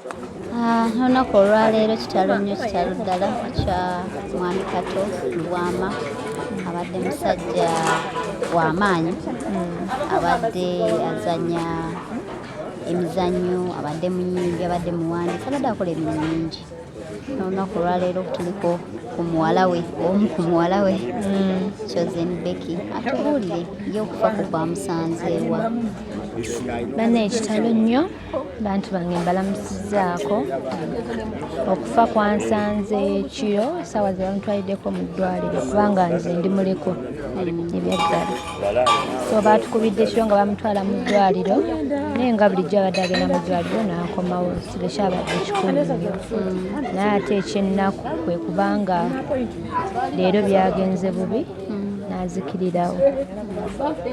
Olunaku olwaleero kitalo nnyo kitalo ddala kya mwami Kato Lwama abadde musajja w'amaanyi abadde azannya emizannyo abadde muyimbi abadde muwandiisi abadde akola emirimu mingi olunaku olwaleero tuliko ku muwala we omu ku muwala we Becky atubuulire ye okufa ku kwamusanzeewa. Banne ekitalo nnyo bantu bange mbalamusizzaako okufa kwansanze ekiro essaawa ze bamutwaliddeko mu ddwaliro kubanga nze ndi muleko ebyaddala so baatukubidde ekiro nga bamutwala mu ddwaliro naye nga bulijjo abadde agenda mu ddwaliro n'akomawo sirekyabadde kikulu nnyo naye ate ekyennaku kwe kubanga leero byagenze bubi n'azikirirawo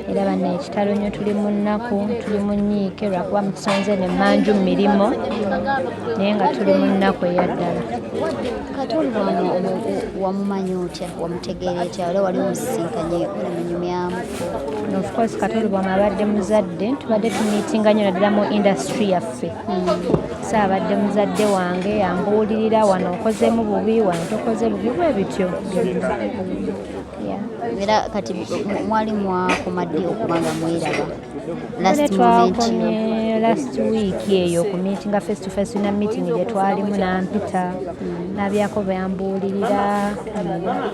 era banne ekitalo nnyo tuli mu nnaku tuli mu nnyiike lwakuba mutusanze ne mmanju mu mirimo naye nga tuli mu nnaku eyaddala. Kato Lwama wamumanyi otya wamutegeera etya ola wali omusisinkanye omunyumyamuko? Of course Kato Lwama abadde muzadde tubadde tumiitinga nnyo naddala mu industry yaffe so abadde muzadde wange ambuulirira wano okozeemu bubi wano tokoze bubi bwe bityo era kati mwali mwakomadde okubanga mweraba last week eyo ku meetinga face to face na meeting gye twalimu nampita nabyako byambuulirira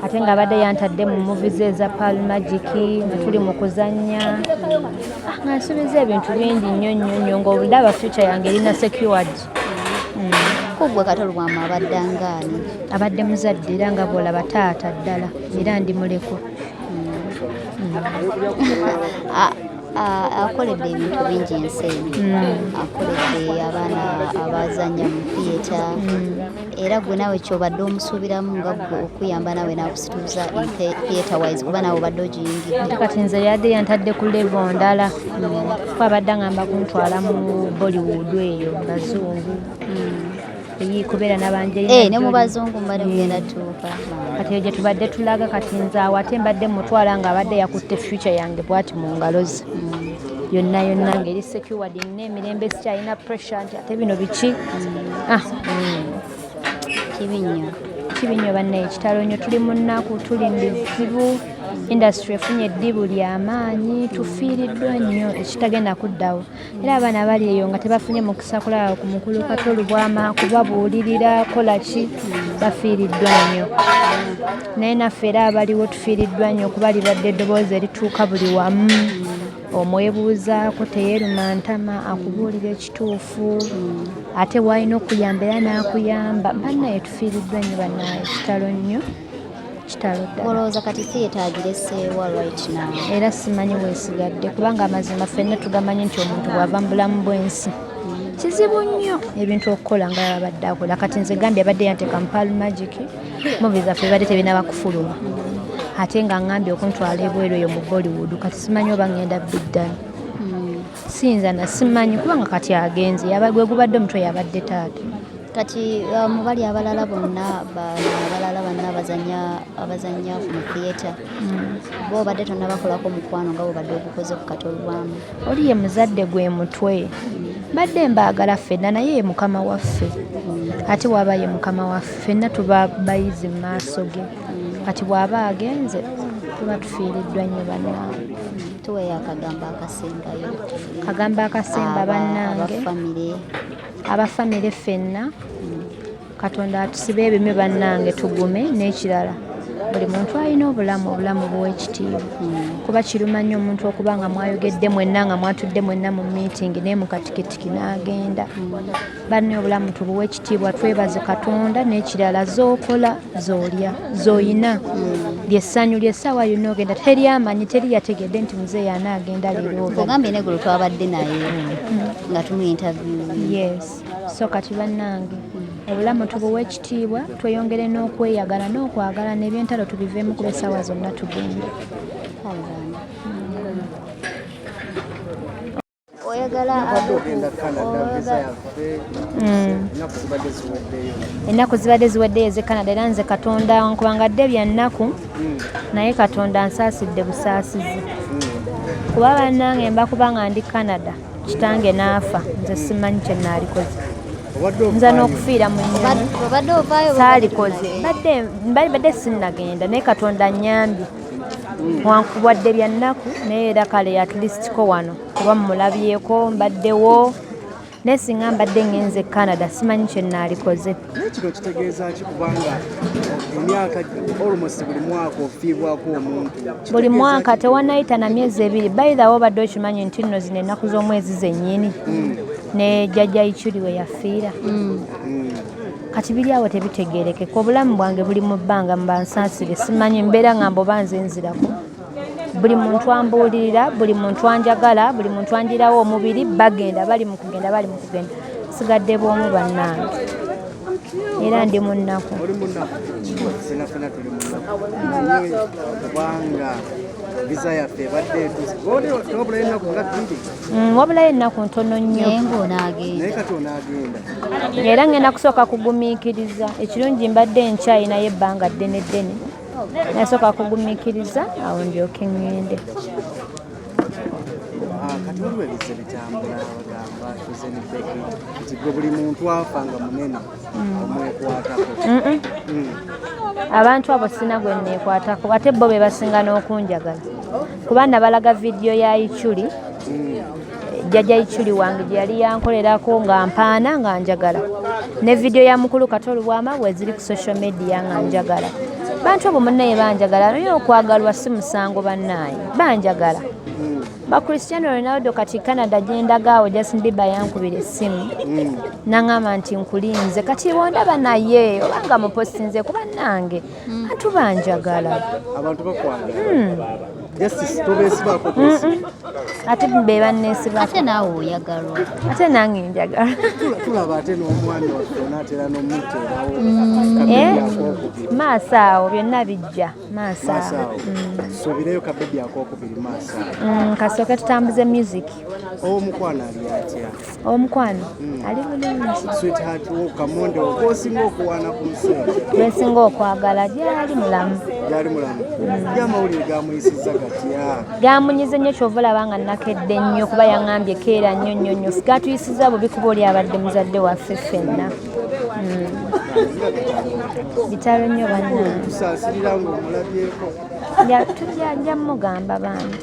ate nga abadde yantadde mu movies eza Pearl Magic nga tuli mu kuzannya nga nsuubiza ebintu bingi nnyo ng'olaba future yange erina secured. Kugwe Kato Lwama abadde angaani? Abadde muzadde era nga bw'olaba taata ddala era ndi muleko. Akoledde ebintu bingi ensi eno akoledde abaana abazannya mu theatre era gwe naawe kyobadde omusuubiramu nga gwe okuyamba naawe n'akusituuza theatre wise kuba naawe obadde ogiyingidde. Kati nze yadde yantadde ku level ndala kuba abadde angamba kuntwala mu Bollywood eyo bazungu kubeera nabanje ne mu bazungu mbadde mugenda tuuka kati eyo gye tubadde tulaga kati nze awo ate mbadde mutwala nga abadde yakutte future yange bwati mu ngalo ze yonna ngeri secured n'emirembe sikyalina pressure nti ate bino biki kibi nnyo banne ekitalo nnyo tuli mu nnaku tuli mbizibu industry efunye eddibu ly'amaanyi tufiiriddwa nnyo ekitagenda kuddawo era abaana bali eyo nga tebafunye mukisa kulaba ku mukulu Kato Lwama kubabuulirira kola ki bafiiriddwa nnyo naye naffe era abaliwo tufiiriddwa nnyo kuba libadde eddoboozi erituuka buli wamu omwebuuzaako teyeeruma ntama akubuulira ekituufu ate w'alina okuyamba era n'akuyamba bannaye tufiiriddwa nnyo bannaye kitalo nnyo kitalo ddala. Olowooza kati theatre agireseewa right now? Era simanyi weesigadde kubanga amazima ffenna tugamanyi nti omuntu bw'ava mu bulamu bw'ensi kizibu nnyo ebintu okukola nga yabadde akola kati nze gambye abadde yanteeka mu Pearl Magic movie zaffe badde tebinaba kufuluma ate nga ngambye okuntwala ebweru eyo mu Bollywood kati simanyi oba ngenda biddani siyinza na simanyi kubanga kati agenze gwe gubadde omutwe yabadde taata. Kati mu bali abalala bonna abazannya mu theatre bo badde tonna bakolako mukwano nga bwebadde ogukoze ku Kato Lwama? Oli ye muzadde gwe mutwe badde mbaagala ffenna naye ye mukama waffe ate bw'aba ye mukama waffe ffenna tuba bayizi mu maaso ge kati bw'aba agenze tuba tufiiriddwa nnyo bannange. Tuweeyo akagambo akasembayo. Kagambo akasemba bannange abafamire ffenna Katonda atusibe ebimyu bannange tugume n'ekirala buli muntu alina obulamu bw'ekitiibwa kuba kiruma nnyo omuntu okuba nga mwayogedde mwenna nga mwatudde mwenna mu meeting naye mu katikitiki n'agenda banne obulamu tubuwa ekitiibwa twebaze Katonda n'ekirala z'okola z'olya z'oyina lyessanyu lyessaawa yonna ogenda teri amanyi teri yategedde nti muzeeyi anaagenda leero ogambye negulu twabadde naye nga tumu-interview. Yes so kati bannange obulamu tubuwa ekitiibwa tweyongere n'okweyagala n'okwagala n'ebyentalo tubiveemu kuba essaawa zonna tugenda. Ennaku zibadde ziweddeyo ez'e Canada era nze Katonda nkubanga dde bya nnaku naye Katonda nsaasidde busaasizi kuba bannange mba kubanga ndi Canada kitange n'afa nze simanyi kye naalikoze nza n'okufiira mu nnyonyi obadde ovaayo saalikoze badde sinnagenda naye katonda nnyambye wankubadde bya nnaku naye era kale at least ko wano kuba mulabyeko mbaddewo naye singa mbadde ngenze Canada simanyi kye naalikoze. Naye kino kitegeeza ki kubanga emyaka almost buli mwaka ofiibwako omuntu buli mwaka tewanayita na myezi 2 bayirawo obadde okimanyi nti nno zino ennaku z'omwezi zennyini ne jjajja Ichuli we yafiira kati biri awo tebitegeerekeka obulamu bwange buli mu bbanga mbansaasire simanyi mbeera nga mboba nze nzirako buli muntu ambuulirira buli muntu anjagala buli muntu anjirawo omubiri bagenda bali mu kugenda sigadde bw'omu bannange era ndi mu nnaku fenafena tuli mu nnaku naye kubanga visa yaffe ebadde etuwabulayo ennaku nga 2 wabulayo ennaku ntono nnyo naye kati onaagenda era ngenda kusooka kugumiikiriza ekirungi mbadde nkyayinayo ebbanga ddene nasooka kugumiikiriza awo ndyoke ŋŋende. Kati waliwo ebize bitambula bagamba tuze ne Becky nti gwe buli muntu afa nga munene omwekwatako. Abantu abo sina gwe neekwatako ate bo be basinga n'okunjagala kuba nabalaga vidiyo ya Ichuli jjajja Ichuli wange gye yali yankolerako nga mpaana nga njagala ne vidiyo ya mukulu Katolu Bwama bwe ziri ku social media nga njagala bantu abo munnaye banjagala naye okwagalwa si musango bannaye banjagala ba Cristiano Ronaldo kati Canada gyendagaawo Justin Bieber yankubira essimu naŋŋamba nti nkulinze kati bondaba naye obanga mupostinze kuba nange bantu banjagala abantu bakwagala justice tobeesibako ate be banneesibako ate naawe oyagalwa ate nange njagala tulaba ate n'omwami waffe onaatera n'omuteerawo maaso awo byonna bijja maaso awo suubireyo kabebi akookubiri maaso awo kasooke tutambuze music omukwano ali atya omukwano ali bulungi sweetheart kamonde okosinga okuwaana ku nsi gwensinga okwagala gyali mulamu gyamawulire gamuyisizza gatya gamunyize nnyo kyova olaba nga nakedde nnyo kuba yaŋŋambye keera nnyo gatuyisiza bubi kuba oli abadde muzadde waffe ffenna bitalo nnyo bannange tusaasirira ng'omulabyeko tujja mugamba bandi